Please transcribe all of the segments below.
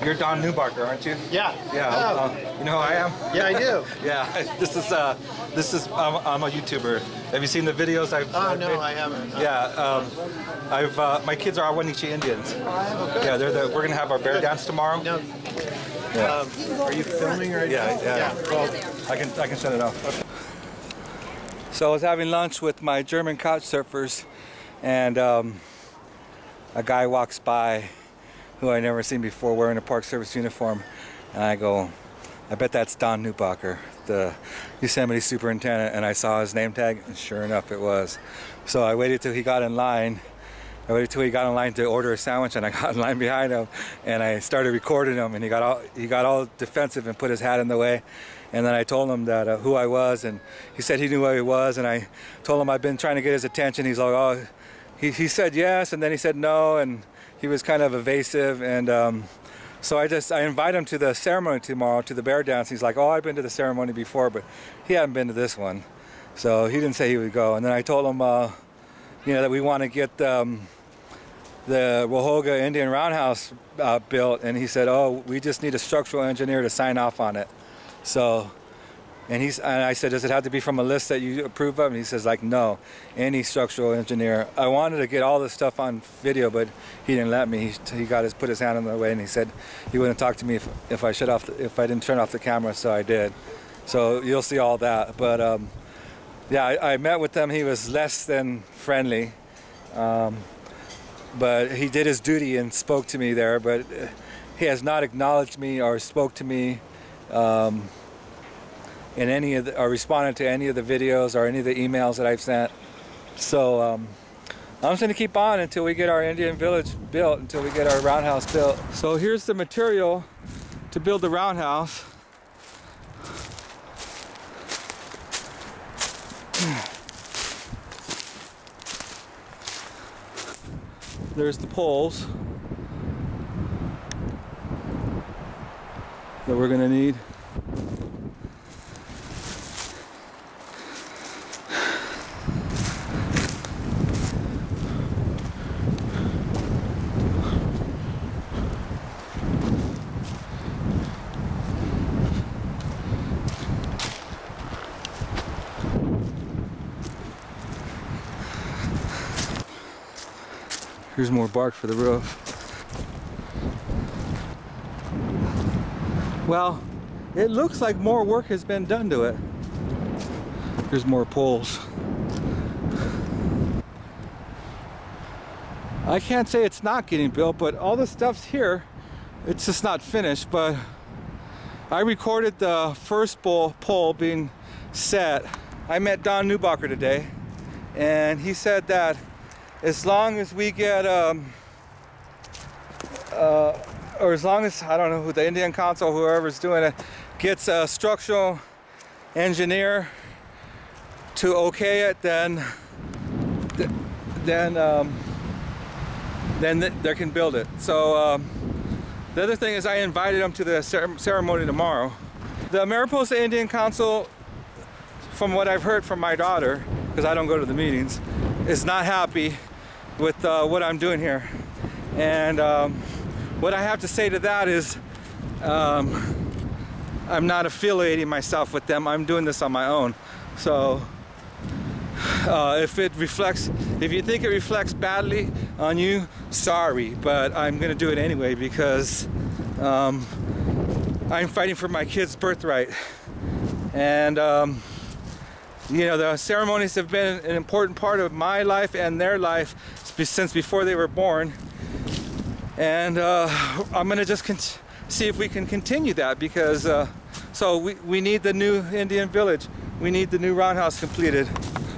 You're Don Neubacher, aren't you? Yeah. Yeah. Oh. You know who I am? Yeah, I do. Yeah. I'm a YouTuber. Have you seen the videos I've no, made? I haven't. Yeah. My kids are Awanichi Indians. Okay. Yeah, we're gonna have our bear dance tomorrow. No. Yeah. Are you filming right now? Yeah. Well, I can set it off. Okay. So I was having lunch with my German couch surfers, and a guy walks by who I never seen before wearing a Park Service uniform, and I go, I bet that's Don Neubacher, the Yosemite superintendent, and I saw his name tag, and sure enough it was. So I waited till he got in line. I waited till he got in line to order a sandwich, and I got in line behind him, and I started recording him, and he got all defensive and put his hat in the way. And then I told him that who I was, and he said he knew who he was, and I told him I've been trying to get his attention. He's like, oh, he said yes, and then he said no, and he was kind of evasive, and so I invite him to the ceremony tomorrow, to the bear dance. He's like, oh, I've been to the ceremony before, but he hadn't been to this one, so he didn't say he would go. And then I told him, that we want to get the Wahoga Indian Roundhouse built, and he said, oh, we just need a structural engineer to sign off on it. So, and I said, does it have to be from a list that you approve of? And he says, like, no, any structural engineer. I wanted to get all this stuff on video, but he didn't let me. He put his hand in the way, and he said he wouldn't talk to me if I didn't turn off the camera. So I did. So you'll see all that. But yeah, I met with them. He was less than friendly, but he did his duty and spoke to me there. But he has not acknowledged me or spoke to me in any of or responded to any of the videos or any of the emails that I've sent. So I'm just going to keep on until we get our Indian village built, until we get our roundhouse built. So here's the material to build the roundhouse. There's the poles that we're going to need. Here's more bark for the roof. Well, it looks like more work has been done to it. Here's more poles. I can't say it's not getting built, but all the stuff's here. It's just not finished, but I recorded the first pole being set. I met Don Neubacher today, and he said that as long as we get, or as long as, I don't know who, the Indian Council, whoever's doing it, gets a structural engineer to okay it, then they can build it. So the other thing is I invited them to the ceremony tomorrow. The Mariposa Indian Council, from what I've heard from my daughter, because I don't go to the meetings, is not happy with what I'm doing here. And what I have to say to that is I'm not affiliating myself with them. I'm doing this on my own. So if you think it reflects badly on you, sorry, but I'm gonna do it anyway because I'm fighting for my kids' birthright. And the ceremonies have been an important part of my life and their life since before they were born. And I'm gonna just see if we can continue that because so we need the new Indian village. We need the new roundhouse completed.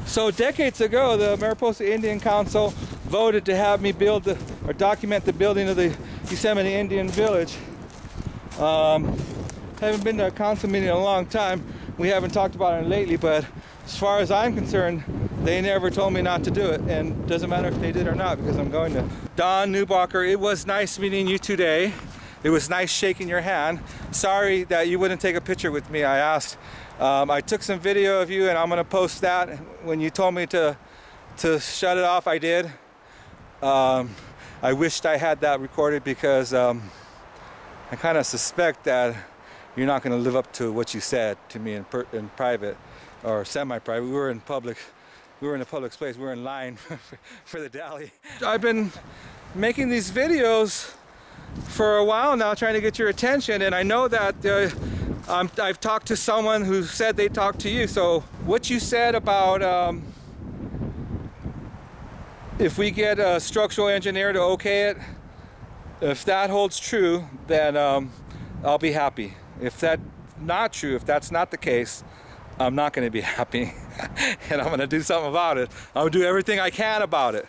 So decades ago, the Mariposa Indian Council voted to have me build or document the building of the Yosemite Indian Village. Haven't been to a council meeting in a long time. We haven't talked about it lately, but as far as I'm concerned, they never told me not to do it, and it doesn't matter if they did or not because I'm going to. Don Neubacher, it was nice meeting you today. It was nice shaking your hand. Sorry that you wouldn't take a picture with me. I asked. I took some video of you and I'm gonna post that. When you told me to shut it off, I did. I wished I had that recorded because I kind of suspect that you're not going to live up to what you said to me in private or semi-private. We were in public. We were in a public space. We were in line for the deli. I've been making these videos for a while now, trying to get your attention, and I know that I've talked to someone who said they talked to you. So what you said about if we get a structural engineer to okay it, if that holds true, then I'll be happy. If that's not true, if that's not the case, I'm not going to be happy. And I'm going to do something about it. I'm going to do everything I can about it.